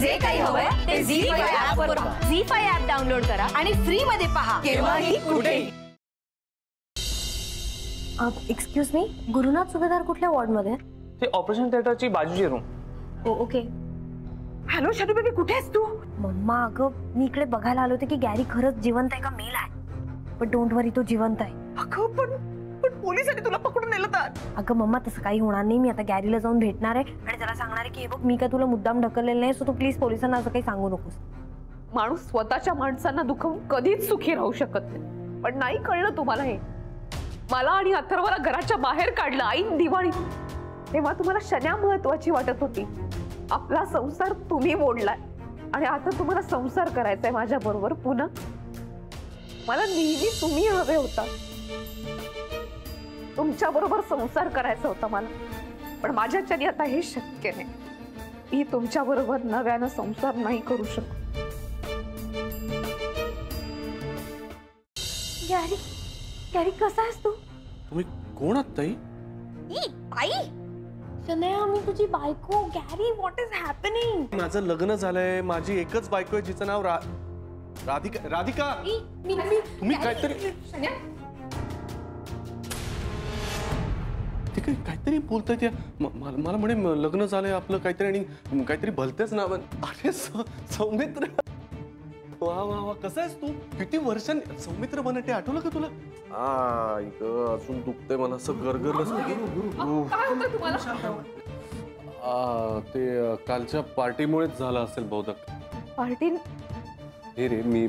जे काही हवंय ते झी5 ऍप वर पहा. झी5 ऍप डाउनलोड करा आणि फ्री मध्ये पहा केव्हाही कुठेही. एक्सक्यूज मी, गुरुनाथ सुभेदार कुठल्या वॉर्ड मध्ये? ते ऑपरेशन थिएटरची बाजूची रूम. ओके. हॅलो शालू बेबी, कुठे आहेस तू? मम्मा, अगं मी इकडे बघायला आलो होते की गॅरी खरंच जिवंत आहे का मेल आहे. पण डोंट वरी, तो जिवंत आहे. अगं पण पोलिसांनी तुला पकडून नेलं तर. अगं मम्मा, तसं काही होणार नाही. मी आता गॅरीला जाऊन भेटणार आहे आणि त्याला सांगणार आहे की हे बघ, मी काय तुला मुद्दाम ढकललेलं नाही, सो तू प्लीज पोलिसांना असं काही सांगू नकोस. माणूस स्वतःच्या माणसांना दुखवून कधीच सुखी राहू शकत नाही. पण नाही कळलं तुम्हाला हे. मला आणि अथर्वला घराच्या बाहेर काढलं ऐन दिवाळी. तेव्हा तुम्हाला शन्या महत्वाची वाटत होती. आपला संसार तुम्ही मोडलाय आणि आता तुम्हाला संसार करायचा आहे माझ्या बरोबर पुन्हा. मला नेहमी तुम्ही हवे होता, तुमच्या बरोबर संसार करायचा होता मला. पण माझ्याच्याने आता हे शक्य नाही. मी तुमच्या बरोबर नव्यानं संसार नाही करू शकत. गॅरी, गॅरी कसा आहेस तू? तुम्ही कोण आहात ताई? ताई शनया, मी तुझी बायको. Gary, what is happening? माझं लग्न झालंय. माझी एकच बायको आहे जिचं नाव राधिका. राधिका, तुम्ही काहीतरी काहीतरी बोलतायत. मला म्हणे लग्न झालंय आपलं काहीतरी आणि काहीतरी भलतेच नाव. अरे सौमित्र, वा वा वा, कसं आहेस तू? किती वर्षांनी सौमित्र बनते, आठवलं का तुला? अजून दुखतंय मला असं गरगरलं. ते कालच्या पार्टीमुळेच झालं असेल बहुतेक. पार्टी? हे रे, मी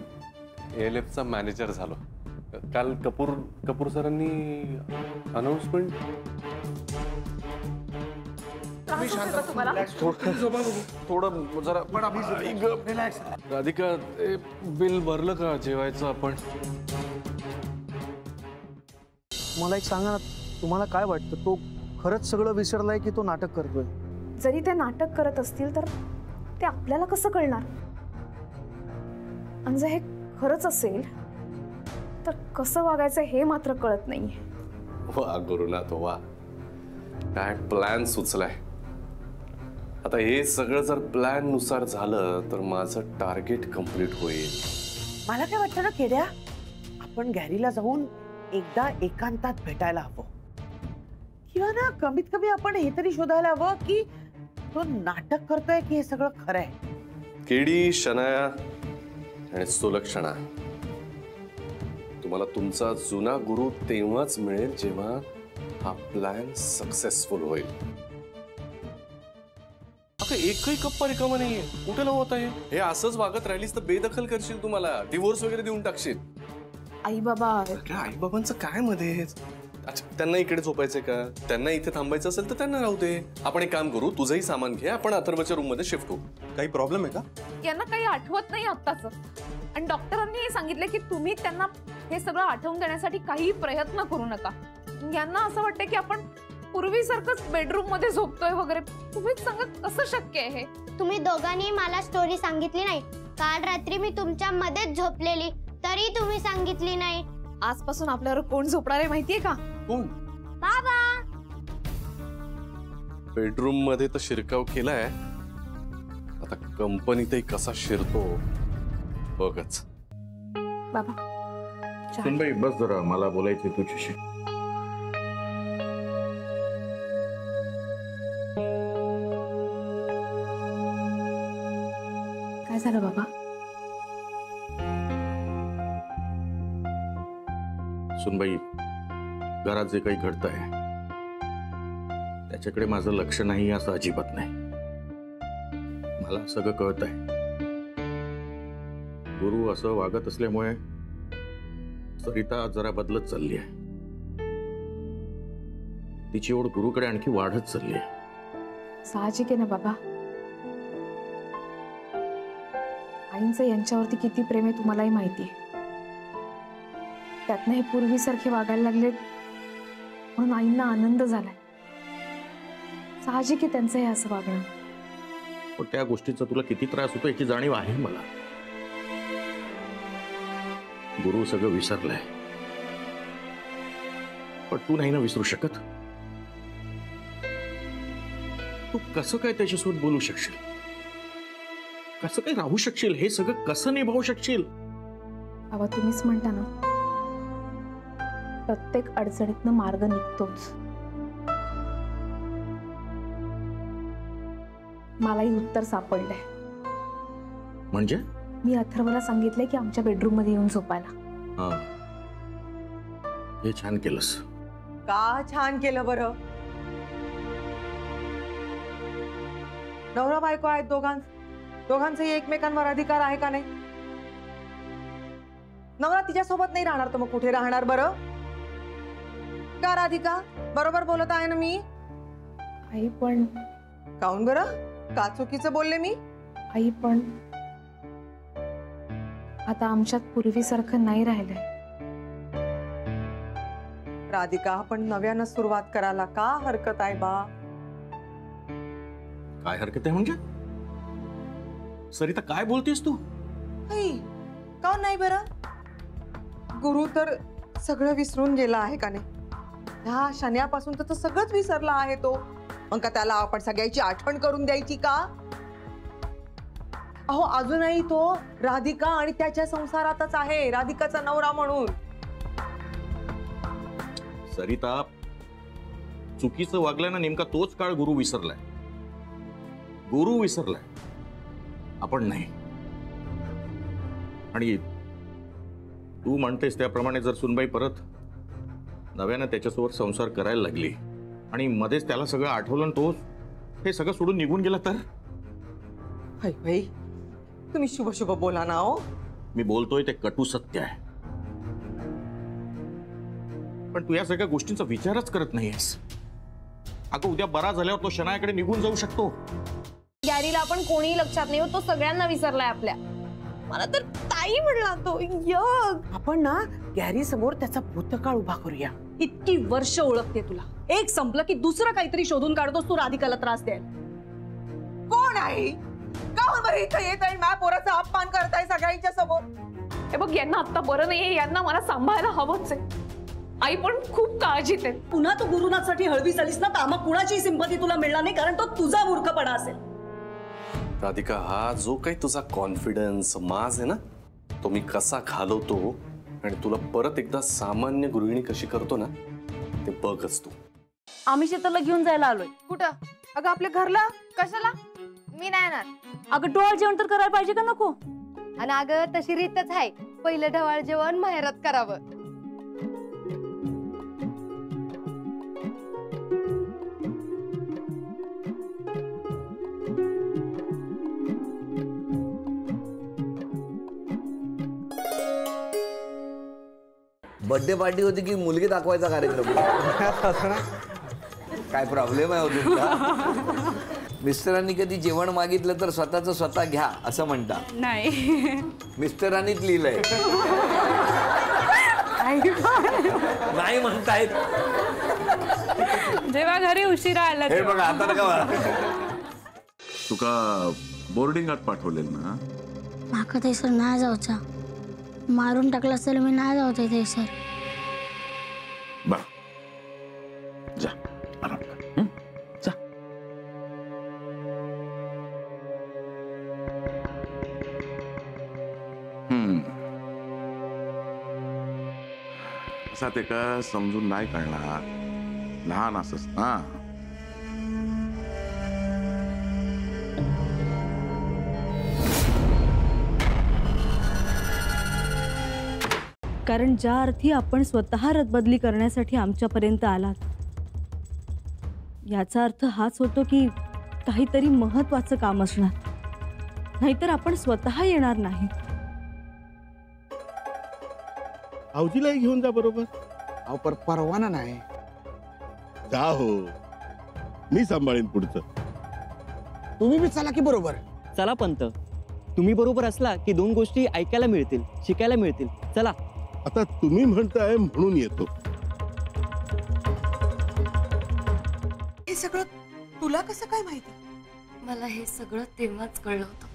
ALFचा मॅनेजर झालो. काल कपूर सरांनी अनाउन्समेंट. थोडं जरा राधिका, बिल भरलं का जेवायचं आपण? मला एक सांगा ना, तुम्हाला काय वाटतं, तो खरंच सगळं विसरलाय की तो नाटक करतोय? जरी ते नाटक करत असतील तर ते आपल्याला कसं कळणार? आणि जर हे खरंच असेल तर कसं वागायचं हे मात्र कळत नाहीये. वा गुरुनाथ, वा काय प्लॅन सुचलाय. आता हे सगळं जर प्लॅन नुसार झालं तर माझं टार्गेट कंप्लीट होईल. मला काय वाटतं ना खेड्या, आपण गॅरीला जाऊन एकदा एकांतात भेटायला हवं. किंवा ना कमीत कमी आपण हे तरी शोधायला हवं की तो नाटक करतोय की हे सगळं खरं आहे. केडी, शनाया आणि सुलक्षणा, तुम्हाला तुमचा जुना गुरु तेव्हाच मिळेल जेव्हा हा प्लॅन सक्सेसफुल होईल. एकही कप्पा रिकामा नाहीये. कुठे लावता हे असंच वागत राहिलीस तर बेदखल करशील, तुम्हाला डिवोर्स वगैरे देऊन टाकशील. आई बाबा, आई बाबांचं काय मध्ये? अच्छा, त्यांना इकडे झोपायचंय का? त्यांना इथे थांबायचं असेल तर त्यांना राहू दे. आपण एक काम करू, तुझंही सामान घे, आपण अथर्वच्या रूम मध्ये शिफ्ट होऊ. काही प्रॉब्लेम आहे का? यांना काही आठवत नाही आत्ताच. आणि डॉक्टरांनी हे सांगितलं की तुम्ही त्यांना हे सगळं आठवून देण्यासाठी काही प्रयत्न करू नका. यांना असं वाटतं की आपण पूर्वीसारखंच बेडरूम मध्ये झोपतोय वगैरे. तुम्हीच सांगा कसं शक्य आहे हे? तुम्ही दोघांनी मला स्टोरी सांगितली नाही. काल रात्री मी तुमच्या मध्येच झोपलेली, तरी तुम्ही सांगितली नाही. आजपासून आपल्यावर कोण झोपणार आहे माहितीये का? कोण? बाबा. बेडरूम मध्ये तर शिरकाव केलाय, आता कंपनीतही कसा शिरतो बघच. बाबा सुनबाई, बस जरा, मला बोलायचे तुझ्याशी. काय झालं बाबा? सुनबाई, घरात जे काही घडतंय त्याच्याकडे माझं लक्ष नाही असं अजिबात नाही. मला सगळं कळतंय. गुरु असं वागत असल्यामुळे सरिता जरा बदलत चालली आहे. तिची ओढ गुरुकडे आणखी वाढत चालली आहे. साहजिक आहे ना बाबा. आईंचं यांच्यावरती किती प्रेम आहे तुम्हालाही माहिती आहे. त्यातनं हे पूर्वीसारखे वागायला लागले म्हणून आईंना आनंद झालाय. साहजिक आहे त्यांचं हे असं वागणं. पण त्या गोष्टीचा तुला किती त्रास होतो याची जाणीव आहे मला. गुरु सगळं विसरलाय, पण तू नाही ना विसरू शकत. तू कसं काय त्याच्यासोबत बोलू शकशील? कसं काय राहू शकशील? हे सगळं कसं निभावू शकशील? बाबा तुम्हीच म्हणता ना, प्रत्येक अडचणीतनं मार्ग निघतोच. मलाही उत्तर सापडलंय. म्हणजे मी अथर्वला सांगितलंय की आमच्या बेडरूम मध्ये येऊन झोपायला. हा, हे छान केलंस. का छान केलं बरं? नवरा बायको आहेत दोघांचे एकमेकांवर अधिकार आहे का नाही? नवरा तिच्यासोबत नाही राहणार तर मग कुठे राहणार बरं? का राधिका, बरोबर बोलत आहे ना मी? आई पण काऊन बरं? का चुकीचं बोलले मी? आई पण आता आमच्यात पूर्वीसारखं नाही राहिलंय. राधिका, आपण नव्यानं सुरुवात करायला का हरकत आहे बा? काय हरकत आहे म्हणजे? सरिता काय बोलतेस तू? का नाही बरं? गुरु तर सगळं विसरून गेला आहे का नाही? ह्या शण्यापासून तर सगळंच विसरला आहे तो. मग का त्याला आपण सगळ्याची आठवण करून द्यायची का? अहो, अजूनही तो राधिका आणि त्याच्या संसारातच आहे, राधिकाचा नवरा म्हणून. सरिता, चुकीचं वागल्यानं नेमका तोच काळ गुरु विसरलाय. गुरु विसरलाय, आपण नाही. आणि तू म्हणतेस त्याप्रमाणे जर सुनबाई परत नव्यानं त्याच्यासोबत संसार करायला लागली आणि मध्येच त्याला सगळं आठवलं, तो हे सगळं सोडून निघून गेला तर? भाई, तुम्ही शुभ शुभ बोला ना. हो, मी बोलतोय ते कटू सत्य आहे, पण तू या सगळ्या गोष्टींचा विचारच करत नाहीयेस. अगं, उद्या बरा झाल्यावर तो शनायाकडे निघून जाऊ शकतो. गॅरीला आपण कोणीही लक्षात नाही, तो सगळ्यांना विसरलाय आपल्या. मला तर ताई म्हणला तो. आपण ना गॅरी समोर त्याचा भूतकाळ उभा करूया. इतकी वर्ष ओळखते तुला, एक संपलं की दुसरं काहीतरी शोधून काढतोस तू राधिकाला त्रास द्यायला. कोण आहे? का बरं इथं येत आहे? माझ्या पोराचा अपमान करताय सगळ्यांच्या समोर. हे बघ, यांना आता बरं नाहीये, यांना मला सांभाळायला हवंच आहे. आई पण खूप काळजीत आहे. पुन्हा तू गुरुनाथसाठी हळवी झालीस ना, तर मग कुणाची सिंपती तुला मिळणार नाही, कारण तो तुझा मूर्खपणा असेल. राधिका, हा जो काही तुझा कॉन्फिडन्स माज आहे ना, तो मी कसा घालवतो आणि तुला परत एकदा सामान्य गृहिणी कशी करतो ना, ते बघच तू. आम्ही शेताला घेऊन जायला आलोय. कुठं? अगं, आपल्या घरला. कशाला? मी नाही येणार. अगं, डोळ जेवण तर करायला पाहिजे का नको? आणि अगं, तशी रीतच आहे, पहिलं ढवाळ जेवण माहेरात करावं. बर्थडे पार्टी होती की मुलगी दाखवायचा कार्यक्रम? काय प्रॉब्लेम आहे हो तुमचा? मिस्टरांनी कधी जेवण मागितलं तर स्वतःचं स्वतः घ्या असं म्हणता. नाही, मिस्टरांनीच लिहिलंय. नाही म्हणतायत. जेव्हा घरी उशिरा आला हे बघा, आता नका मला. तुका बोर्डिंगात पाठवलेल ना? माका थंयसर ना जावचा. मारून टाकला असेल मी ना जावते थंयसर. बा, जा आराम कर. जा. असा ते का समजून नाही कळणार. लहान असस ना. कारण ज्या अर्थी आपण स्वतः रद्दबदली करण्यासाठी आमच्यापर्यंत आलात, याचा अर्थ हाच होतो की काहीतरी महत्वाचं काम असणार, नाहीतर आपण स्वतः येणार नाही. भाऊजीलाही घेऊन जा बरोबर. अहो, पर परवाना नाही. जा हो, मी सांभाळीन पुढचं. तुम्ही बी चला की बरोबर. चला पंत, तुम्ही बरोबर असला की दोन गोष्टी ऐकायला मिळतील, शिकायला मिळतील. चला. आता तुम्ही म्हणताय म्हणून येतो. हे सगळं तुला कसं काय माहिती? मला हे सगळं तेव्हाच कळलं होतं,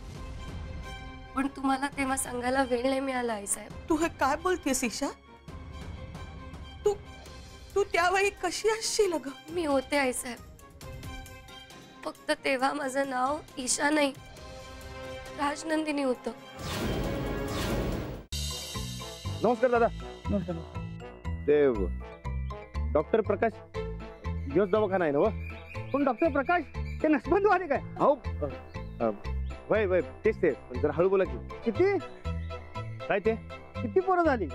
पण तुम्हाला तेव्हा सांगायला वेळ नाही मिळाला आई साहेब. तू हे काय बोलतेस ईशा? तू त्यावेळी कशी असशील ग? मी होते आई साहेब, फक्त तेव्हा माझं नाव ईशा नाही राजनंदिनी होतं. नमस्कार दादा. ते डॉक्टर प्रकाश दिवस दवाखाना आहे ना? पण डॉक्टर प्रकाश ते नसबंद वाले काय? अहो वय वय तेच ते, जरा हळू बोला की. किती काय ते किती पोरं झाली?